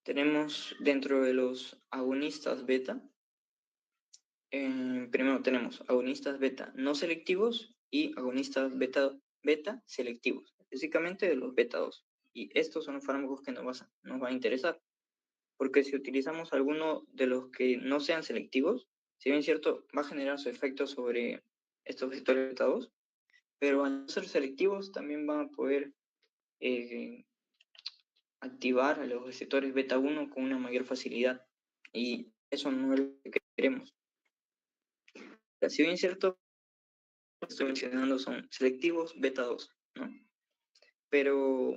Tenemos dentro de los agonistas beta, primero tenemos agonistas beta no selectivos y agonistas beta selectivos, específicamente de los beta 2. Y estos son los fármacos que nos van a interesar, porque si utilizamos alguno de los que no sean selectivos, si bien es cierto, va a generar su efecto sobre estos receptores beta 2, pero al no ser selectivos también van a poder eh, activar a los receptores beta 1 con una mayor facilidad. Y eso no es lo que queremos. Si bien es cierto, lo que estoy mencionando son selectivos beta 2, ¿no? Pero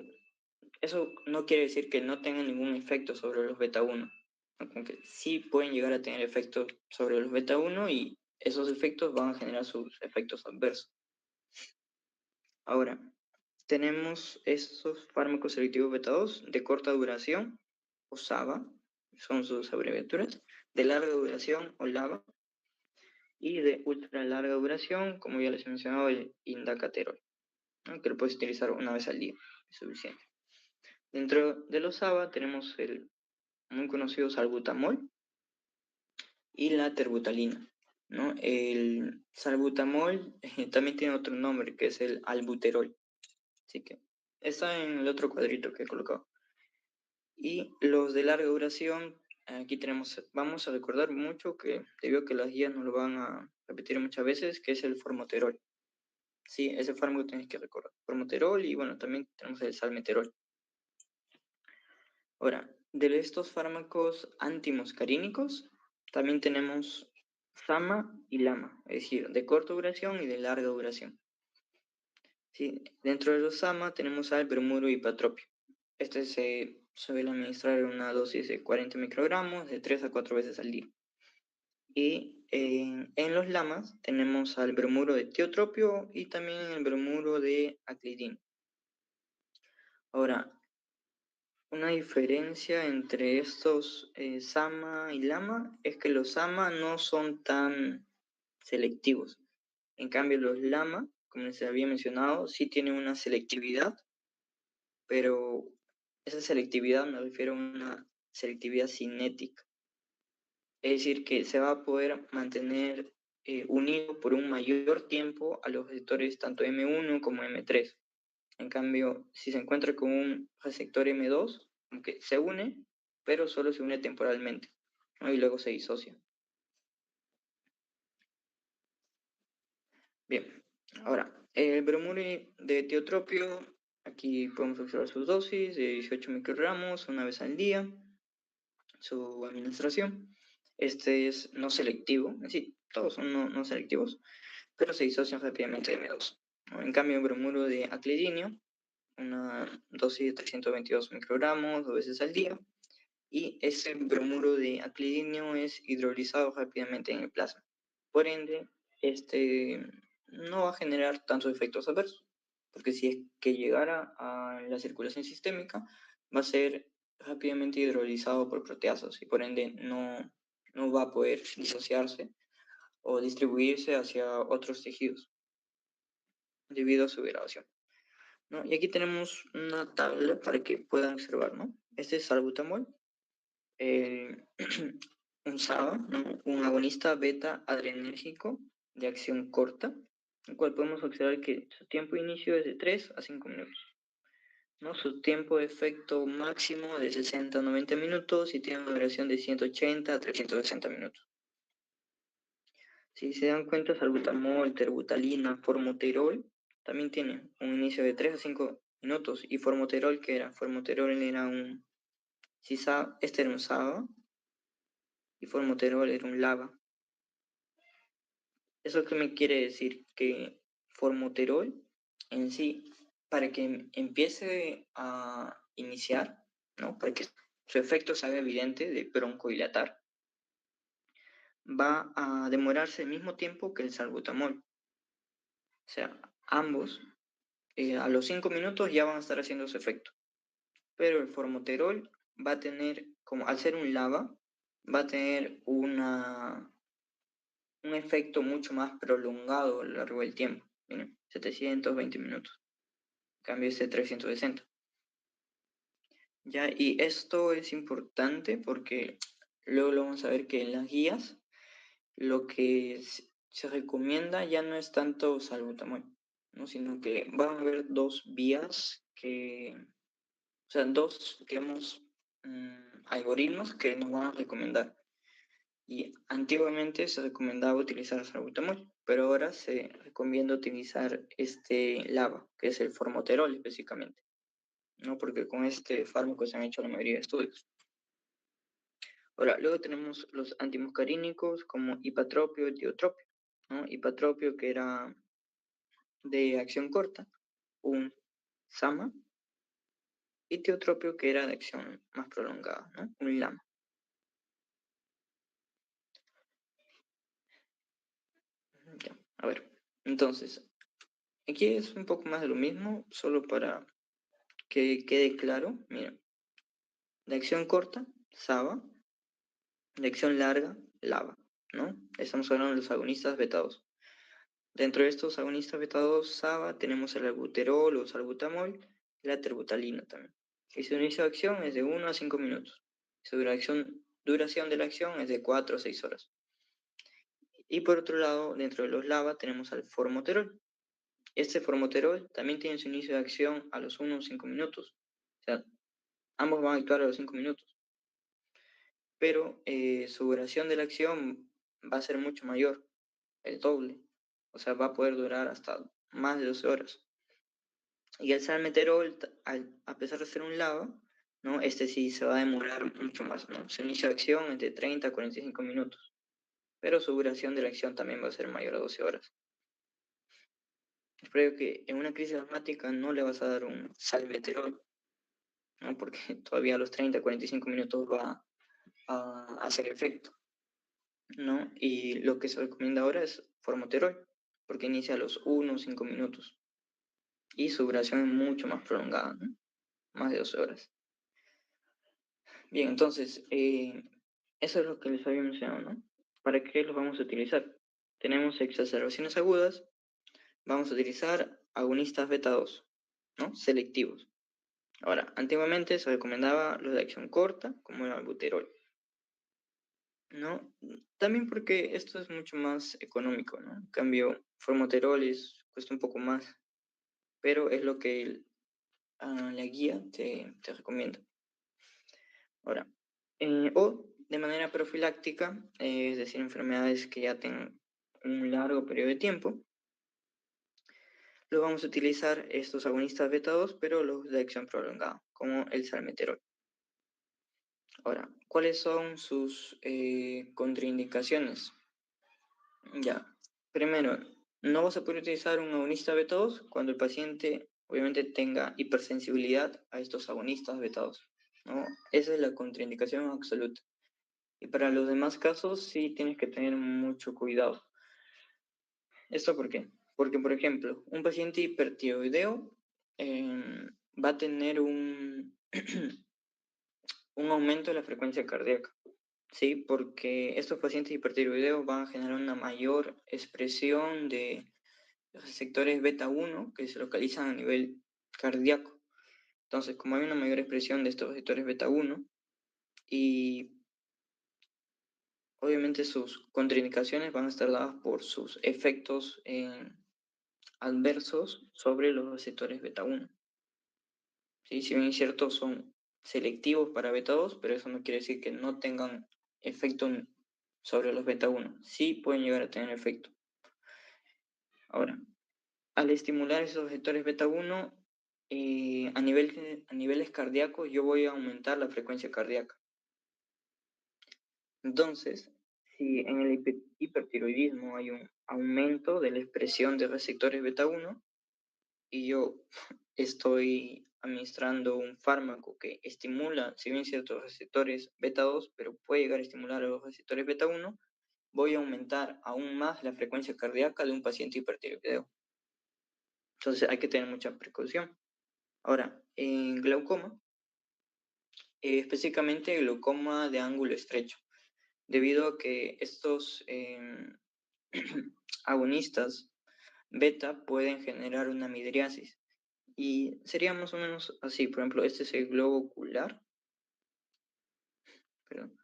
eso no quiere decir que no tengan ningún efecto sobre los beta 1, ¿no? Como que sí pueden llegar a tener efectos sobre los beta 1 y esos efectos van a generar sus efectos adversos. Ahora, tenemos estos fármacos selectivos beta 2 de corta duración, o SABA, son sus abreviaturas, de larga duración, o LABA, y de ultra larga duración, como ya les he mencionado, el indacaterol, ¿no? Que lo puedes utilizar una vez al día, es suficiente. Dentro de los SABA tenemos el muy conocido salbutamol y la terbutalina, ¿no? El salbutamol también tiene otro nombre, que es el albuterol, así que está en el otro cuadrito que he colocado. Y los de larga duración, aquí tenemos, vamos a recordar mucho que, debido a que las guías nos lo van a repetir muchas veces, que es el formoterol. Sí, ese fármaco tienes que recordar. Formoterol y bueno, también tenemos el salmeterol. Ahora, de estos fármacos antimuscarínicos, también tenemos SAMA y LAMA, es decir, de corta duración y de larga duración. Sí, dentro de los SAMA tenemos al bromuro y patropio. Este se suele administrar en una dosis de 40 microgramos de 3 a 4 veces al día. Y en los LAMAs tenemos al bromuro de tiotropio y también el bromuro de aclidina. Ahora, una diferencia entre estos SAMA y LAMA es que los SAMA no son tan selectivos. En cambio, los LAMA, como les había mencionado, sí tienen una selectividad, pero esa selectividad me refiero a una selectividad cinética. Es decir, que se va a poder mantener unido por un mayor tiempo a los receptores tanto M1 como M3. En cambio, si se encuentra con un receptor M2, aunque se une, pero solo se une temporalmente, ¿no? Y luego se disocia. Bien, ahora, el bromuro de tiotropio, aquí podemos observar sus dosis de 18 microgramos una vez al día, su administración. Este es no selectivo, sí, todos son no selectivos, pero se disocian rápidamente de M2, ¿no? En cambio, el bromuro de aclidinio, una dosis de 322 microgramos 2 veces al día, y ese bromuro de aclidinio es hidrolizado rápidamente en el plasma. Por ende, este no va a generar tantos efectos adversos, porque si es que llegara a la circulación sistémica, va a ser rápidamente hidrolizado por proteasas y por ende no va a poder disociarse o distribuirse hacia otros tejidos debido a su grabación, ¿no? Y aquí tenemos una tabla para que puedan observar, ¿no? Este es salbutamol, eh, un SABA, ¿no? Un agonista beta adrenérgico de acción corta, el cual podemos observar que su tiempo de inicio es de 3 a 5 minutos, ¿no? Su tiempo de efecto máximo de 60 a 90 minutos y tiene una duración de 180 a 360 minutos. Si se dan cuenta, salbutamol, terbutalina, formoterol, también tiene un inicio de 3 a 5 minutos. Y formoterol, ¿qué era? Formoterol era un... Este era un SABA y formoterol era un LABA. ¿Eso qué me quiere decir? Que formoterol en sí, para que empiece a iniciar, ¿no? Para que su efecto se haga evidente de broncodilatar, va a demorarse el mismo tiempo que el salbutamol. O sea, ambos a los 5 minutos ya van a estar haciendo su efecto. Pero el formoterol va a tener, como al ser un LABA, va a tener un efecto mucho más prolongado a lo largo del tiempo. Miren, 720 minutos. En cambio, este 360. Ya, y esto es importante porque luego lo vamos a ver que en las guías lo que se recomienda ya no es tanto salbutamol, ¿no? Sino que van a haber dos vías o sea, dos, digamos, algoritmos que nos van a recomendar. Y antiguamente se recomendaba utilizar salbutamol, pero ahora se recomienda utilizar este LABA, que es el formoterol específicamente, ¿no? Porque con este fármaco se han hecho la mayoría de estudios. Ahora, luego tenemos los antimuscarínicos como hipatropio y tiotropio, ¿no? Hipatropio que era de acción corta, un SAMA, y tiotropio que era de acción más prolongada, ¿no? Un LAMA. Ya, a ver, entonces, aquí es un poco más de lo mismo, solo para que quede claro. Mira, de acción corta, SABA, de acción larga, LABA, ¿no? Estamos hablando de los agonistas beta-2. Dentro de estos agonistas beta-2 SABA tenemos el albuterol o salbutamol y la terbutalina también. Y su inicio de acción es de 1 a 5 minutos. Su duración de la acción es de 4 a 6 horas. Y por otro lado, dentro de los LABA tenemos al formoterol. Este formoterol también tiene su inicio de acción a los 1 o 5 minutos. O sea, ambos van a actuar a los 5 minutos. Pero su duración de la acción va a ser mucho mayor, el doble. O sea, va a poder durar hasta más de 12 horas. Y el salmeterol, a pesar de ser un LABA, ¿no? Este sí se va a demorar mucho más, ¿no? Su inicio de acción es de 30 a 45 minutos, pero su duración de la acción también va a ser mayor a 12 horas. Espero que en una crisis asmática no le vas a dar un salmeterol, ¿no? Porque todavía a los 30 a 45 minutos va a hacer efecto, ¿no? Y lo que se recomienda ahora es formoterol, porque inicia a los 1 o 5 minutos y su duración es mucho más prolongada, ¿no? Más de 12 horas. Bien, entonces, eso es lo que les había mencionado, ¿no? ¿Para qué los vamos a utilizar? Tenemos exacerbaciones agudas, vamos a utilizar agonistas beta-2, ¿no? Selectivos. Ahora, antiguamente se recomendaba los de acción corta, como el albuterol, ¿no? También porque esto es mucho más económico, ¿no? En cambio, formoterol cuesta un poco más, pero es lo que la guía te recomienda. Ahora, o de manera profiláctica, es decir, enfermedades que ya tengan un largo periodo de tiempo, lo vamos a utilizar estos agonistas beta-2, pero los de acción prolongada, como el salmeterol. Ahora, ¿cuáles son sus contraindicaciones? Ya, primero, no vas a poder utilizar un agonista beta-2 cuando el paciente obviamente tenga hipersensibilidad a estos agonistas beta-2, ¿no? Esa es la contraindicación absoluta. Y para los demás casos sí tienes que tener mucho cuidado. ¿Esto por qué? Porque, por ejemplo, un paciente hipertiroideo va a tener un aumento de la frecuencia cardíaca, ¿sí? Porque estos pacientes hipertiroideos van a generar una mayor expresión de receptores beta 1 que se localizan a nivel cardíaco. Entonces, como hay una mayor expresión de estos receptores beta 1 y obviamente sus contraindicaciones van a estar dadas por sus efectos adversos sobre los receptores beta 1. ¿Sí? Si bien es cierto, son selectivos para beta 2, pero eso no quiere decir que no tengan efecto sobre los beta 1. Sí pueden llegar a tener efecto. Ahora, al estimular esos receptores beta 1, a niveles cardíacos, yo voy a aumentar la frecuencia cardíaca. Entonces, si en el hipertiroidismo hay un aumento de la expresión de receptores beta 1 y yo estoy administrando un fármaco que estimula, si bien ciertos receptores beta 2, pero puede llegar a estimular a los receptores beta 1, voy a aumentar aún más la frecuencia cardíaca de un paciente hipertiroideo. Entonces hay que tener mucha precaución. Ahora, en glaucoma, específicamente glaucoma de ángulo estrecho, debido a que estos agonistas beta pueden generar una midriasis Y sería más o menos así. Por ejemplo, este es el globo ocular. Perdón.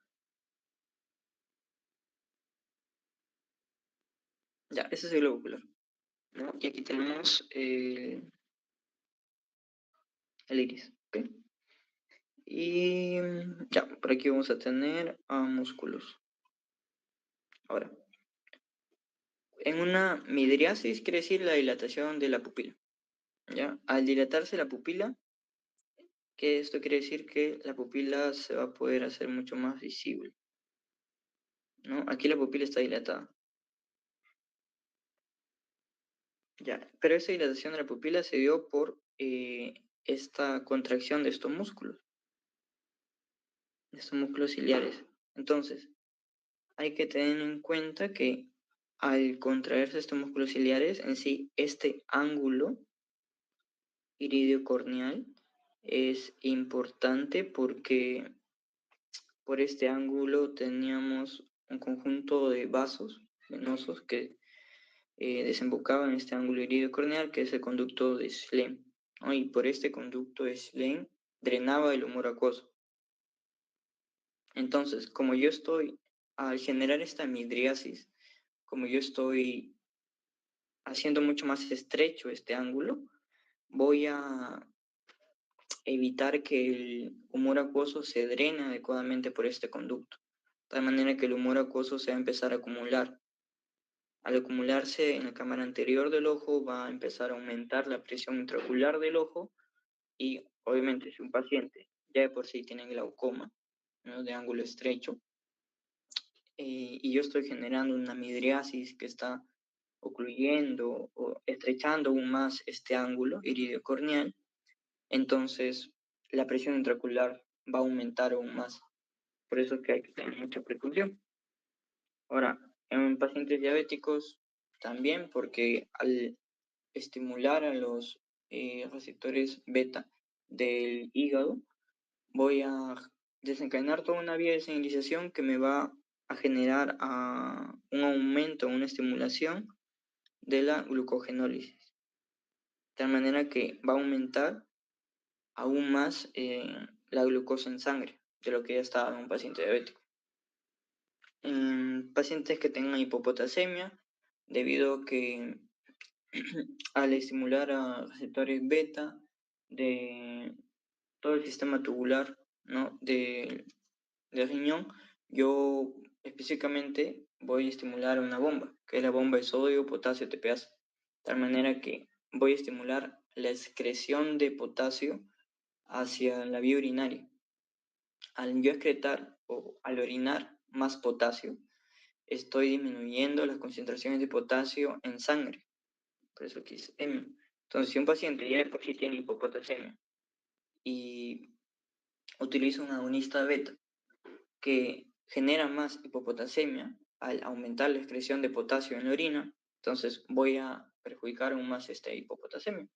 Ya, este es el globo ocular, ¿no? Y aquí tenemos el iris, ¿ok? Y ya, por aquí vamos a tener músculos. Ahora, en una midriasis quiere decir la dilatación de la pupila, ¿ya? Al dilatarse la pupila, que esto quiere decir que la pupila se va a poder hacer mucho más visible, ¿no? Aquí la pupila está dilatada, ¿ya? Pero esa dilatación de la pupila se dio por esta contracción de estos músculos ciliares. Entonces, hay que tener en cuenta que al contraerse estos músculos ciliares, en sí, este ángulo iridio-corneal es importante porque por este ángulo teníamos un conjunto de vasos venosos que desembocaban en este ángulo iridio-corneal, que es el conducto de Schlemm, ¿no? Y por este conducto de Schlemm drenaba el humor acuoso. Entonces, como yo estoy, al generar esta midriasis, como yo estoy haciendo mucho más estrecho este ángulo, voy a evitar que el humor acuoso se drene adecuadamente por este conducto, de tal manera que el humor acuoso se va a empezar a acumular. Al acumularse en la cámara anterior del ojo, va a empezar a aumentar la presión intraocular del ojo y, obviamente, si un paciente ya de por sí tiene glaucoma, ¿no?, de ángulo estrecho, y yo estoy generando una midriasis que está ocluyendo o estrechando aún más este ángulo iridio-corneal, entonces la presión intraocular va a aumentar aún más. Por eso es que hay que tener mucha precaución. Ahora, en pacientes diabéticos también, porque al estimular a los receptores beta del hígado, voy a desencadenar toda una vía de señalización que me va a generar un aumento, una estimulación de la glucogenólisis, de tal manera que va a aumentar aún más la glucosa en sangre de lo que ya estaba en un paciente diabético. En pacientes que tengan hipopotasemia, debido a que al estimular a receptores beta de todo el sistema tubular, ¿no?, del riñón, yo específicamente voy a estimular una bomba, que es la bomba de sodio, potasio, TPase, de tal manera que voy a estimular la excreción de potasio hacia la vía urinaria. Al yo excretar o al orinar más potasio, estoy disminuyendo las concentraciones de potasio en sangre, por eso aquí es M. Entonces, si un paciente ya de por sí tiene hipopotasemia y utiliza un agonista beta que genera más hipopotasemia al aumentar la excreción de potasio en la orina, entonces voy a perjudicar aún más esta hipopotasemia.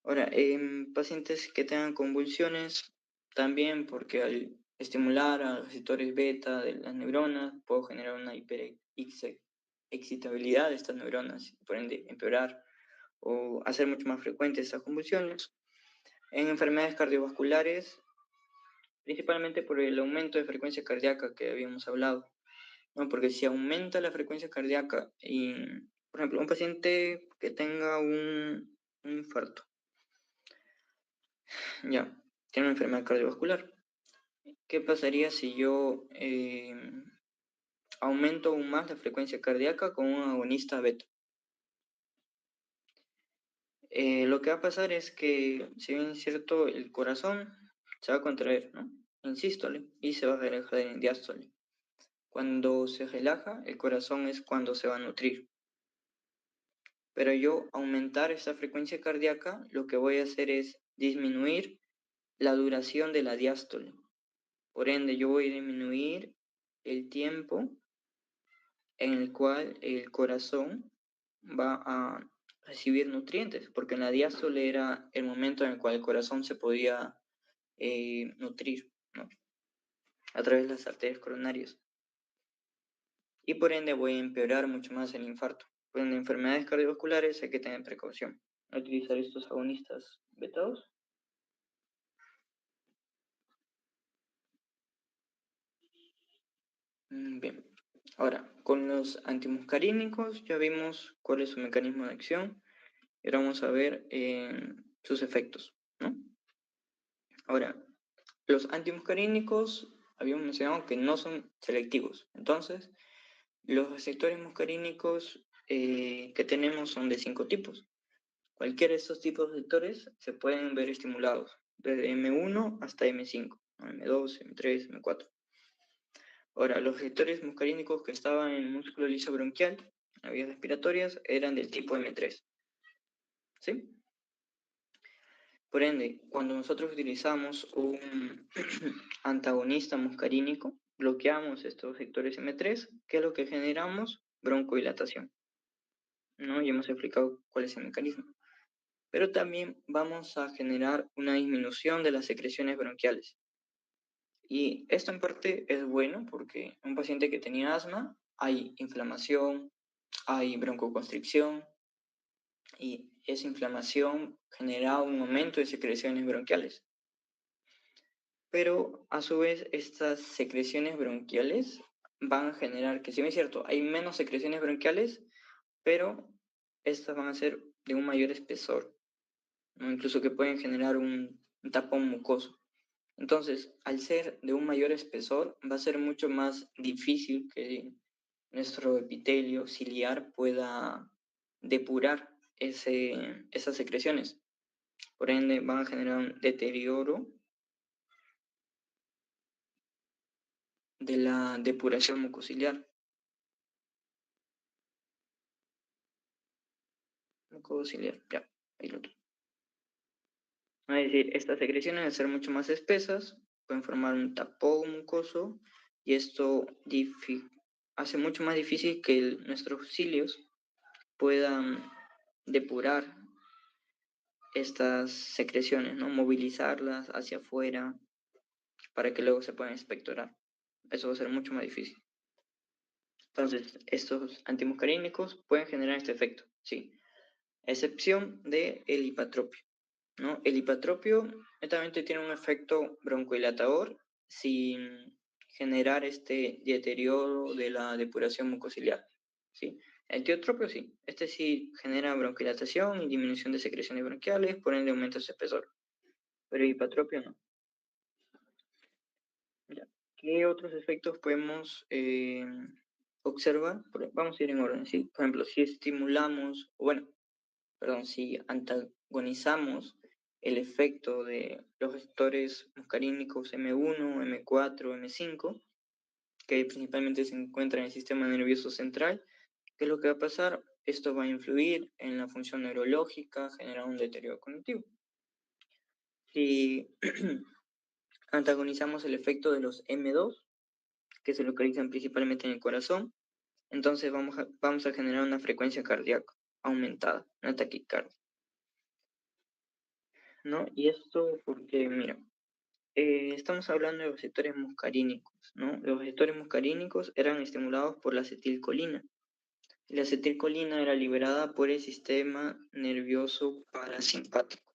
Ahora, en pacientes que tengan convulsiones, también porque al estimular a los receptores beta de las neuronas, puedo generar una hiperexcitabilidad de estas neuronas, y por ende empeorar o hacer mucho más frecuentes estas convulsiones. En enfermedades cardiovasculares, principalmente por el aumento de frecuencia cardíaca que habíamos hablado, ¿no? Porque si aumenta la frecuencia cardíaca y, por ejemplo, un paciente que tenga un infarto, ya, tiene una enfermedad cardiovascular. ¿Qué pasaría si yo aumento aún más la frecuencia cardíaca con un agonista beta? Lo que va a pasar es que, si bien es cierto, el corazón se va a contraer, ¿no?, en sístole, y se va a relajar en diástole. Cuando se relaja, el corazón es cuando se va a nutrir. Pero yo aumentar esa frecuencia cardíaca, lo que voy a hacer es disminuir la duración de la diástole. Por ende, yo voy a disminuir el tiempo en el cual el corazón va a recibir nutrientes, porque en la diástole era el momento en el cual el corazón se podía nutrir, ¿no?, a través de las arterias coronarias. Y por ende voy a empeorar mucho más el infarto. Pues en enfermedades cardiovasculares hay que tener precaución. a utilizar estos agonistas betados. Bien, ahora con los antimuscarínicos ya vimos cuál es su mecanismo de acción y ahora vamos a ver sus efectos, ¿no? Ahora, los antimuscarínicos habíamos mencionado que no son selectivos, entonces los receptores muscarínicos que tenemos son de 5 tipos. Cualquiera de estos tipos de receptores se pueden ver estimulados, desde M1 hasta M5, ¿no? M2, M3, M4. Ahora, los receptores muscarínicos que estaban en el músculo liso bronquial, en las vías respiratorias, eran del tipo M3. ¿Sí? Por ende, cuando nosotros utilizamos un antagonista muscarínico, bloqueamos estos receptores M3, ¿qué es lo que generamos? Broncodilatación, ¿no? Ya hemos explicado cuál es el mecanismo. Pero también vamos a generar una disminución de las secreciones bronquiales. Y esto en parte es bueno porque en un paciente que tenía asma hay inflamación, hay broncoconstricción y esa inflamación genera un aumento de secreciones bronquiales. Pero a su vez estas secreciones bronquiales van a generar que, si bien es cierto, hay menos secreciones bronquiales, pero estas van a ser de un mayor espesor, ¿no? Incluso que pueden generar un tapón mucoso. Entonces, al ser de un mayor espesor, va a ser mucho más difícil que nuestro epitelio ciliar pueda depurar esas secreciones. Por ende, van a generar un deterioro de la depuración mucociliar. Mucociliar, ya, ahí lo tengo. Es decir, estas secreciones, al ser mucho más espesas, pueden formar un tapón mucoso y esto hace mucho más difícil que nuestros cilios puedan depurar estas secreciones, ¿no? Movilizarlas hacia afuera para que luego se puedan expectorar. Eso va a ser mucho más difícil. Entonces, estos antimuscarínicos pueden generar este efecto, sí, a excepción del hipatropio, ¿no? El hipatropio netamente tiene un efecto broncodilatador sin generar este deterioro de la depuración mucociliar, ¿sí? El tiotropio sí, este sí genera broncodilatación y disminución de secreciones bronquiales, por ende aumenta su espesor, pero el hipatropio no. Ya. ¿Qué otros efectos podemos observar? Vamos a ir en orden, ¿sí? Por ejemplo, si estimulamos, bueno, perdón, si antagonizamos el efecto de los receptores muscarínicos M1, M4, M5, que principalmente se encuentran en el sistema nervioso central, ¿qué es lo que va a pasar? Esto va a influir en la función neurológica, generar un deterioro cognitivo. Si antagonizamos el efecto de los M2, que se localizan principalmente en el corazón, entonces vamos a generar una frecuencia cardíaca aumentada, una taquicardia, ¿no? Y esto porque, mira, estamos hablando de receptores muscarínicos, ¿no? Los receptores muscarínicos eran estimulados por la acetilcolina. La acetilcolina era liberada por el sistema nervioso parasimpático.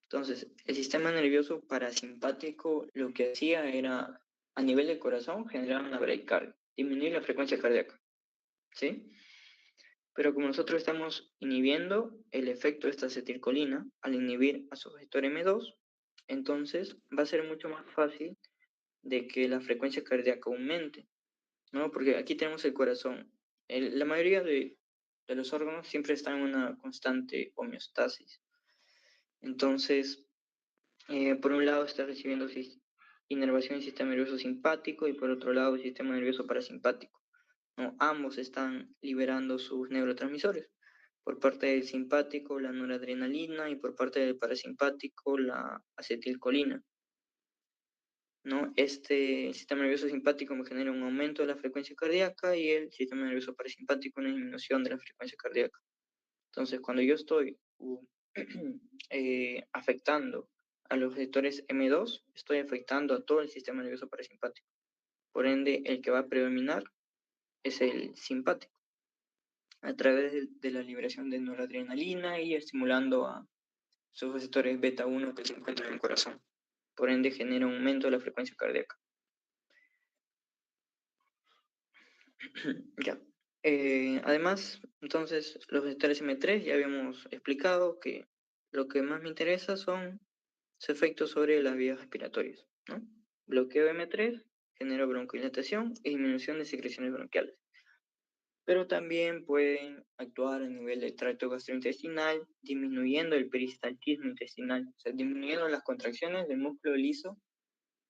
Entonces, el sistema nervioso parasimpático lo que hacía era, a nivel del corazón, generar una bradicardia, disminuir la frecuencia cardíaca, ¿sí? Pero como nosotros estamos inhibiendo el efecto de esta acetilcolina al inhibir a su receptor M2, entonces va a ser mucho más fácil de que la frecuencia cardíaca aumente, ¿no? Porque aquí tenemos el corazón. La mayoría de los órganos siempre están en una constante homeostasis. Entonces, por un lado está recibiendo inervación del sistema nervioso simpático y por otro lado el sistema nervioso parasimpático, ¿no? Ambos están liberando sus neurotransmisores. Por parte del simpático, la noradrenalina, y por parte del parasimpático, la acetilcolina, ¿no? Este sistema nervioso simpático me genera un aumento de la frecuencia cardíaca y el sistema nervioso parasimpático una disminución de la frecuencia cardíaca. Entonces, cuando yo estoy afectando a los receptores M2, estoy afectando a todo el sistema nervioso parasimpático. Por ende, el que va a predominar es el simpático. a través de la liberación de noradrenalina y estimulando a sus receptores beta 1 que se encuentran en el corazón. Por ende, genera un aumento de la frecuencia cardíaca. Ya. Además, entonces, los receptores M3 ya habíamos explicado que lo que más me interesa son sus efectos sobre las vías respiratorias, ¿no? Bloqueo M3 genera broncodilatación y disminución de secreciones bronquiales, pero también pueden actuar a nivel del tracto gastrointestinal, disminuyendo el peristaltismo intestinal, o sea, disminuyendo las contracciones del músculo liso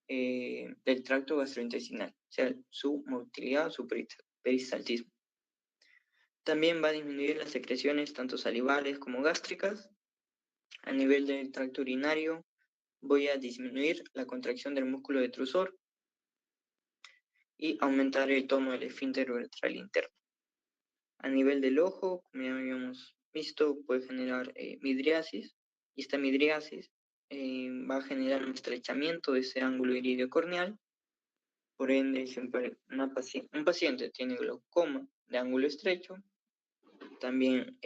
del tracto gastrointestinal, o sea, su motilidad, su peristaltismo. También va a disminuir las secreciones tanto salivales como gástricas. A nivel del tracto urinario, voy a disminuir la contracción del músculo detrusor y aumentar el tono del esfínter uretral interno. A nivel del ojo, como ya habíamos visto, puede generar midriasis, y esta midriasis va a generar un estrechamiento de ese ángulo iridio corneal. Por ende, siempre un paciente tiene glaucoma de ángulo estrecho, también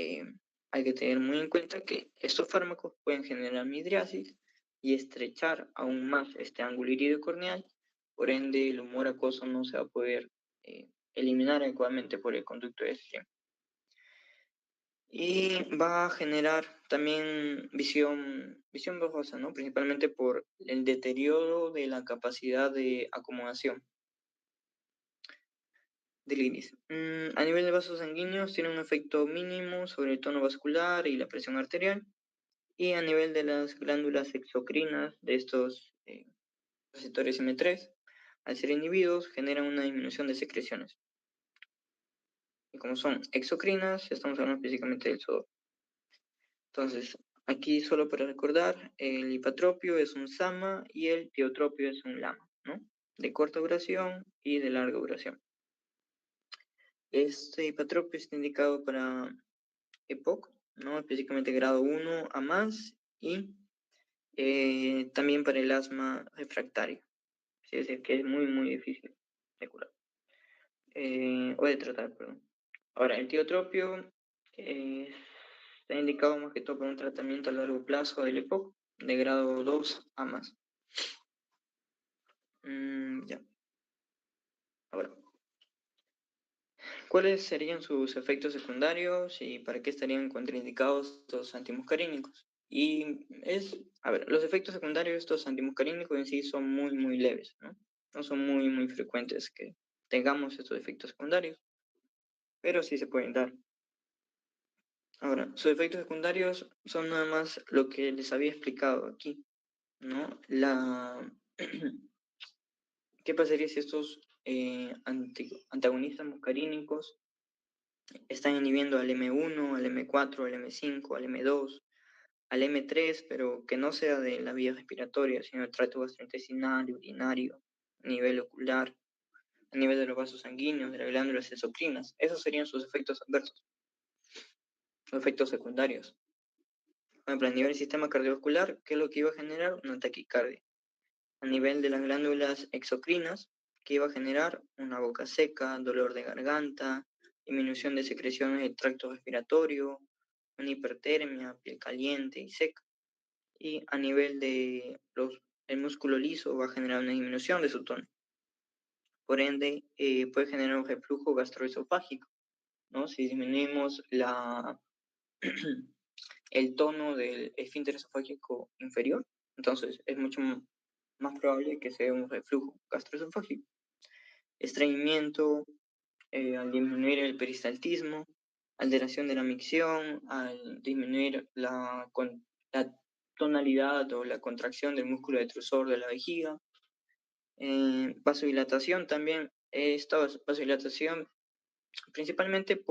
hay que tener muy en cuenta que estos fármacos pueden generar midriasis y estrechar aún más este ángulo iridio corneal, por ende el humor acuoso no se va a poder eliminar adecuadamente por el conducto de Stream. Y va a generar también visión borrosa, ¿no? Principalmente por el deterioro de la capacidad de acomodación del iris. A nivel de vasos sanguíneos, tiene un efecto mínimo sobre el tono vascular y la presión arterial. Y a nivel de las glándulas exocrinas de estos receptores M3, al ser inhibidos, generan una disminución de secreciones. Y como son exocrinas, estamos hablando específicamente del sudor. Entonces, aquí solo para recordar, el hipatropio es un SAMA y el tiotropio es un LAMA, ¿no? De corta duración y de larga duración. Este hipatropio está indicado para EPOC, ¿no? Específicamente grado 1 a más y también para el asma refractario. Sí, es decir, que es muy, muy difícil de curar. O de tratar, perdón. Ahora, el tiotropio está indicado más que todo para un tratamiento a largo plazo del EPOC de grado 2 a más. Ya. Ahora, ¿cuáles serían sus efectos secundarios y para qué estarían contraindicados estos antimuscarínicos? A ver, los efectos secundarios de estos antimuscarínicos en sí son muy, muy leves, ¿no? No son muy, muy frecuentes que tengamos estos efectos secundarios, pero sí se pueden dar. Ahora, sus efectos secundarios son nada más lo que les había explicado aquí, ¿no? ¿Qué pasaría si estos antagonistas muscarínicos están inhibiendo al M1, al M4, al M5, al M2, al M3, pero que no sea de la vía respiratoria, sino el tracto gastrointestinal, urinario, a nivel ocular, a nivel de los vasos sanguíneos, de las glándulas exocrinas? Esos serían sus efectos adversos, o efectos secundarios. Por ejemplo, a nivel del sistema cardiovascular, ¿qué es lo que iba a generar? Una taquicardia. A nivel de las glándulas exocrinas, que iba a generar una boca seca, dolor de garganta, disminución de secreciones del tracto respiratorio, una hipertermia, piel caliente y seca. Y a nivel de el músculo liso va a generar una disminución de su tono. Por ende, puede generar un reflujo gastroesofágico, ¿no? Si disminuimos el tono del esfínter esofágico inferior, entonces es mucho más probable que sea un reflujo gastroesofágico. Estreñimiento, al disminuir el peristaltismo, alteración de la micción, al disminuir la tonalidad o la contracción del músculo detrusor de la vejiga. Vasodilatación también, esta vasodilatación principalmente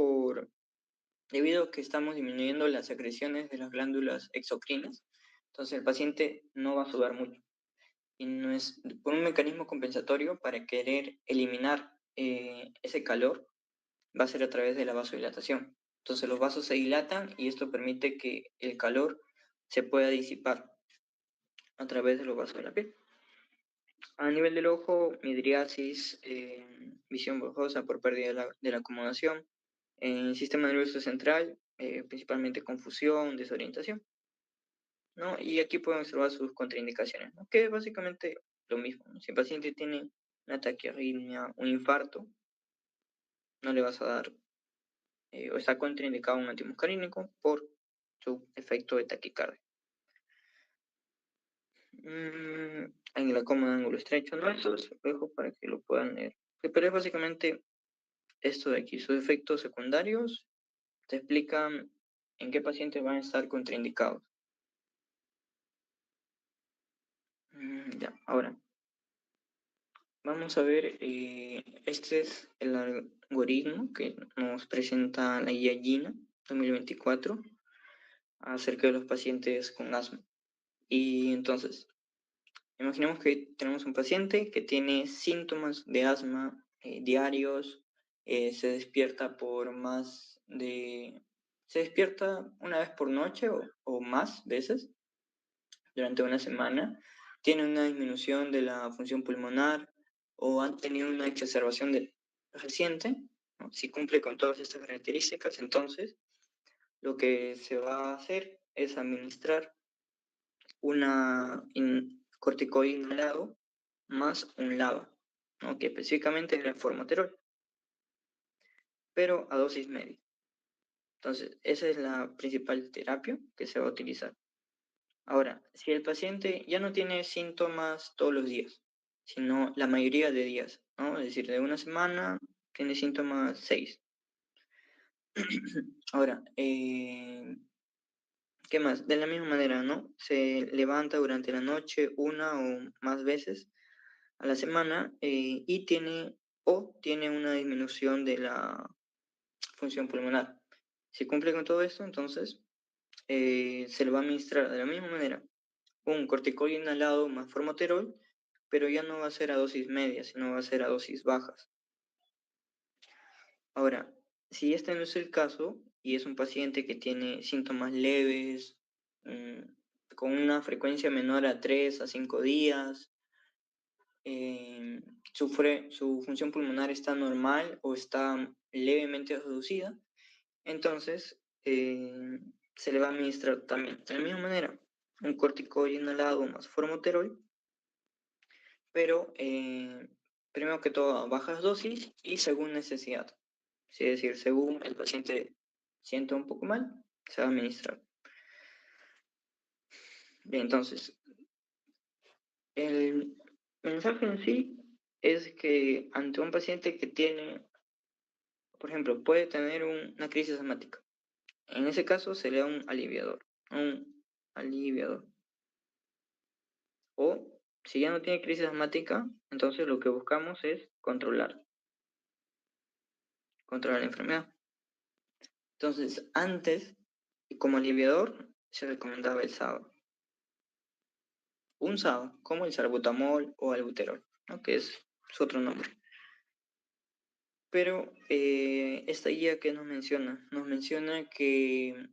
debido a que estamos disminuyendo las secreciones de las glándulas exocrinas, entonces el paciente no va a sudar mucho. Y no es por un mecanismo compensatorio para querer eliminar ese calor, va a ser a través de la vasodilatación. Entonces los vasos se dilatan y esto permite que el calor se pueda disipar a través de los vasos de la piel. A nivel del ojo, midriasis, visión borrosa por pérdida de la acomodación, En el sistema nervioso central, principalmente confusión, desorientación, ¿no? Y aquí pueden observar sus contraindicaciones, ¿no? Que es básicamente lo mismo, ¿no? Si el paciente tiene una taquiarritmia, un infarto, no le vas a dar, o está contraindicado un antimuscarínico por su efecto de taquicardia. En la cómoda ángulo estrecho, ¿no? Esto los dejo para que lo puedan leer. Pero es básicamente esto de aquí, sus efectos secundarios te explican en qué pacientes van a estar contraindicados. Ya, ahora, vamos a ver, este es el algoritmo que nos presenta la guía GINA 2024 acerca de los pacientes con asma. Y entonces, imaginemos que tenemos un paciente que tiene síntomas de asma diarios, se despierta por más de... Se despierta una vez por noche o más veces durante una semana, tiene una disminución de la función pulmonar o han tenido una exacerbación reciente, ¿no? Si cumple con todas estas características, entonces lo que se va a hacer es administrar una corticoide inhalado más un LABA, ¿no? Que específicamente es el formoterol, pero a dosis media. Entonces, esa es la principal terapia que se va a utilizar. Ahora, si el paciente ya no tiene síntomas todos los días, sino la mayoría de días, ¿no? Es decir, de una semana tiene síntomas 6. Ahora, ¿qué más? De la misma manera, ¿no? Se levanta durante la noche una o más veces a la semana y tiene una disminución de la función pulmonar. Si cumple con todo esto, entonces se le va a administrar de la misma manera un corticoide inhalado más formoterol, pero ya no va a ser a dosis media, sino va a ser a dosis bajas. Ahora, si este no es el caso y es un paciente que tiene síntomas leves, con una frecuencia menor a 3 a 5 días, su función pulmonar está normal o está levemente reducida, entonces se le va a administrar también de la misma manera un corticoide inhalado más formoterol, pero primero que todo a bajas dosis y según necesidad. Es decir, según el paciente sienta un poco mal, se va a administrar. Bien, entonces, el mensaje en sí es que ante un paciente que tiene, por ejemplo, puede tener una crisis asmática, en ese caso se le da un aliviador, un aliviador. O si ya no tiene crisis asmática, entonces lo que buscamos es controlar la enfermedad. Entonces, antes, como aliviador, se recomendaba el SABA. Un SABA, como el salbutamol o albuterol, ¿no? Que es su otro nombre. Pero esta guía que nos menciona que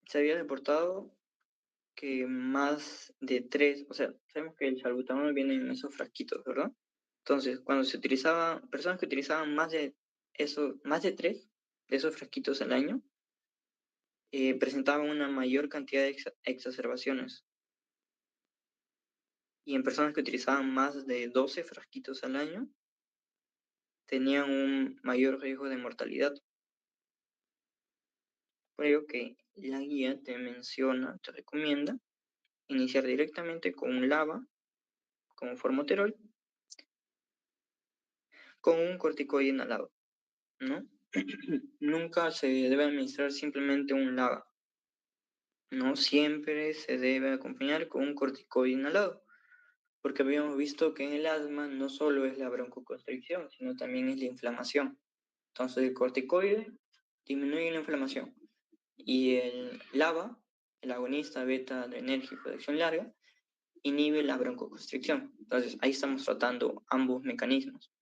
se había reportado que más de 3, o sea, sabemos que el salbutamol viene en esos frasquitos, ¿verdad? Entonces, cuando se utilizaba, personas que utilizaban más de 3 de esos frasquitos al año, presentaban una mayor cantidad de exacerbaciones. Y en personas que utilizaban más de 12 frasquitos al año, tenían un mayor riesgo de mortalidad. Por ello que la guía te recomienda iniciar directamente con un LABA, como formoterol, con un corticoide inhalado, ¿no? Nunca se debe administrar simplemente un LABA, no siempre se debe acompañar con un corticoide inhalado, porque habíamos visto que en el asma no solo es la broncoconstricción, sino también es la inflamación. Entonces el corticoide disminuye la inflamación y el LABA, el agonista beta adrenérgico de acción larga, inhibe la broncoconstricción. Entonces ahí estamos tratando ambos mecanismos.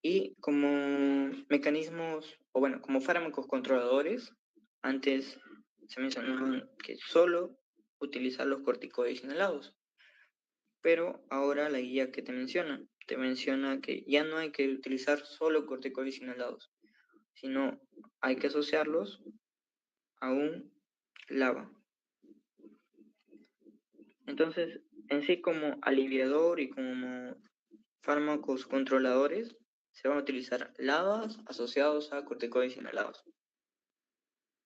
Y como mecanismos, o bueno, como fármacos controladores, antes se mencionaban que solo utilizar los corticoides inhalados, pero ahora la guía que te menciona que ya no hay que utilizar solo corticoides inhalados, sino hay que asociarlos a un LABA. Entonces, en sí como aliviador y como fármacos controladores, se van a utilizar LABAs asociados a corticoides inhalados.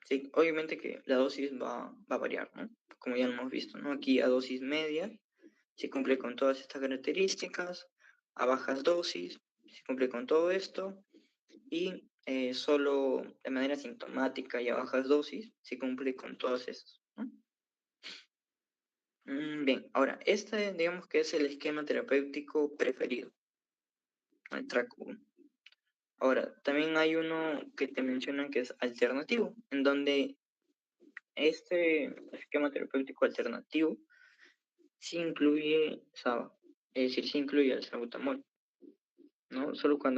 Sí, obviamente que la dosis va a variar, ¿no? Como ya lo hemos visto, ¿no? Aquí a dosis media se cumple con todas estas características, a bajas dosis se cumple con todo esto, y solo de manera sintomática y a bajas dosis se cumple con todas estas, ¿no? Bien, ahora, este digamos que es el esquema terapéutico preferido, ¿no? El track 1. Ahora, también hay uno que te mencionan que es alternativo, en donde este esquema terapéutico alternativo sí incluye SABA, es decir, sí incluye el salbutamol, ¿no? Solo cuando